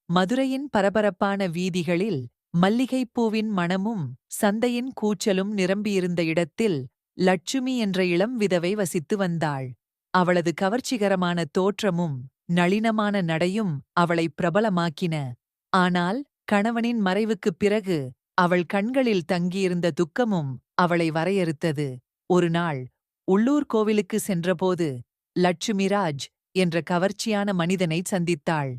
மதுரையின் பரபரப்பான வீதிகளில் மல்லிகைப்பூவின் மணமும் சந்தையின் கூச்சலும் நிரம்பியிருந்த இடத்தில் லட்சுமி என்ற இளம் விதவை வசித்து வந்தாள். அவளது கவர்ச்சிகரமான தோற்றமும் நளினமான நடையும் அவளை பிரபலமாக்கின. ஆனால் கணவனின் மறைவுக்குப் பிறகு அவள் கண்களில் தங்கியிருந்த துக்கமும் அவளை வரையறுத்தது. ஒருநாள் உள்ளூர் கோவிலுக்கு சென்றபோது லட்சுமிராஜ் என்ற கவர்ச்சியான மனிதனைச் சந்தித்தாள்.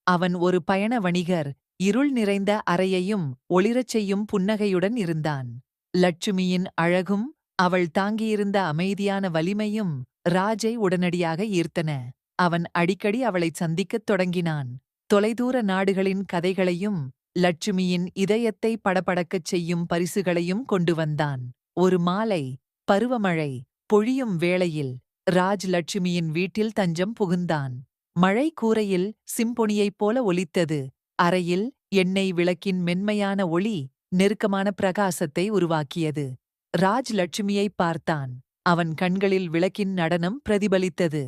அவன் ஒரு பயண வணிகர், இருள் நிறைந்த அறையையும் ஒளிரச் செய்யும் புன்னகையுடன் இருந்தான். லட்சுமியின் அழகும் அவள் தாங்கியிருந்த அமைதியான வலிமையும் ராஜை உடனடியாக ஈர்த்தன. அவன் அடிக்கடி அவளைச் சந்திக்கத் தொடங்கினான். தொலைதூர நாடுகளின் கதைகளையும் லட்சுமியின் இதயத்தை படபடக்கச் செய்யும் பரிசுகளையும் கொண்டு வந்தான். ஒரு மாலை, பருவமழை பொழியும் வேளையில் ராஜ் லட்சுமியின் வீட்டில் தஞ்சம் புகுந்தான். மழை கூரையில் சிம்பொனியைப் போல ஒலித்தது. அறையில் எண்ணெய் விளக்கின் மென்மையான ஒளி நெருக்கமான பிரகாசத்தை உருவாக்கியது. ராஜ் லட்சுமியைப் பார்த்தான். அவன் கண்களில் விளக்கின் நடனம் பிரதிபலித்தது.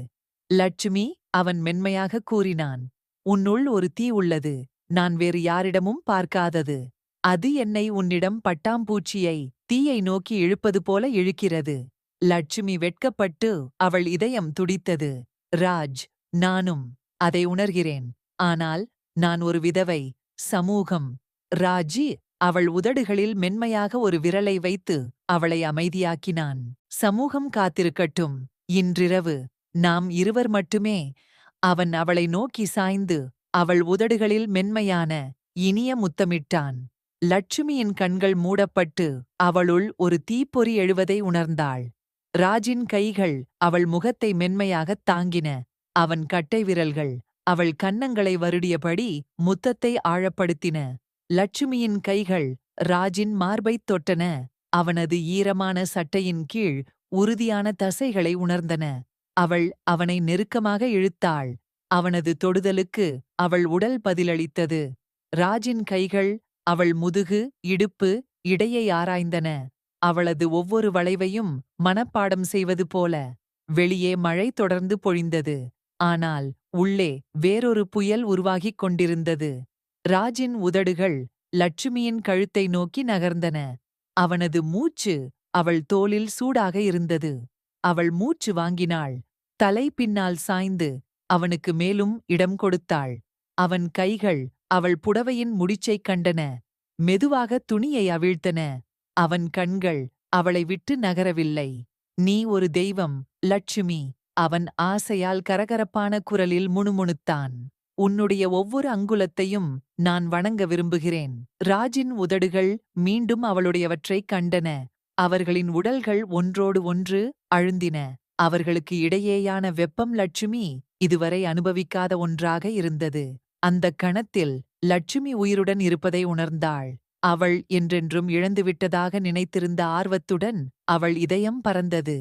லட்சுமி, அவன் மென்மையாக கூறினான், உன்னுள் ஒரு தீ உள்ளது, நான் வேறு யாரிடமும் பார்க்காதது. அது என்னை உன்னிடம் பட்டாம்பூச்சியை தீயை நோக்கி இழுப்பது போல இழுக்கிறது. லட்சுமி வெட்கப்பட்டு அவள் இதயம் துடித்தது. ராஜ், நானும் அதை உணர்கிறேன். ஆனால் நான் ஒரு விதவை. சமூகம். ராஜி அவள் உதடுகளில் மென்மையாக ஒரு விரலை வைத்து அவளை அமைதியாக்கினான். சமூகம் காத்திருக்கட்டும். இன்றிரவு நாம் இருவர் மட்டுமே. அவன் அவளை நோக்கி சாய்ந்து அவள் உதடுகளில் மென்மையான இனிய முத்தமிட்டான். லட்சுமியின் கண்கள் மூடப்பட்டு அவளுள் ஒரு தீப்பொறி எழுவதை உணர்ந்தாள். ராஜின் கைகள் அவள் முகத்தை மென்மையாகத் தாங்கின. அவன் கட்டை விரல்கள் அவள் கன்னங்களை வருடியபடி முத்தத்தை ஆழப்படுத்தின. லட்சுமியின் கைகள் ராஜின் மார்பைத் தொட்டன. அவனது ஈரமான சட்டையின் கீழ் உறுதியான தசைகளை உணர்ந்தன. அவள் அவனை நெருக்கமாக இழுத்தாள். அவனது தொடுதலுக்கு அவள் உடல் பதிலளித்தது. ராஜின் கைகள் அவள் முதுகு, இடுப்பு, இடையை ஆராய்ந்தன. அவளது ஒவ்வொரு வளைவையும் மனப்பாடம் செய்வது போல. வெளியே மழை தொடர்ந்து பொழிந்தது. ஆனால் உள்ளே வேறொரு புயல் உருவாகிக் கொண்டிருந்தது. ராஜின் உதடுகள் லட்சுமியின் கழுத்தை நோக்கி நகர்ந்தன. அவனது மூச்சு அவள் தோளில் சூடாக இருந்தது. அவள் மூச்சு வாங்கினாள். தலை பின்னால் சாய்ந்து அவனுக்கு மேலும் இடம் கொடுத்தாள். அவன் கைகள் அவள் புடவையின் முடிச்சைக் கண்டன. மெதுவாக துணியை அவிழ்த்தன. அவன் கண்கள் அவளை விட்டு நகரவில்லை. நீ ஒரு தெய்வம், லட்சுமி. அவன் ஆசையால் கரகரப்பான குரலில் முணுமுணுத்தான். உன்னுடைய ஒவ்வொரு அங்குலத்தையும் நான் வணங்க விரும்புகிறேன். ராஜின் உதடுகள் மீண்டும் அவளுடையவற்றைக் கண்டன. அவர்களின் உடல்கள் ஒன்றோடு ஒன்று அழுந்தின. அவர்களுக்கு இடையேயான வெப்பம் லட்சுமி இதுவரை அனுபவிக்காத ஒன்றாக இருந்தது. அந்தக் கணத்தில் லட்சுமி உயிருடன் இருப்பதை உணர்ந்தாள். அவள் என்றென்றும் இழந்துவிட்டதாக நினைத்திருந்த ஆர்வத்துடன் அவள் இதயம் பறந்தது.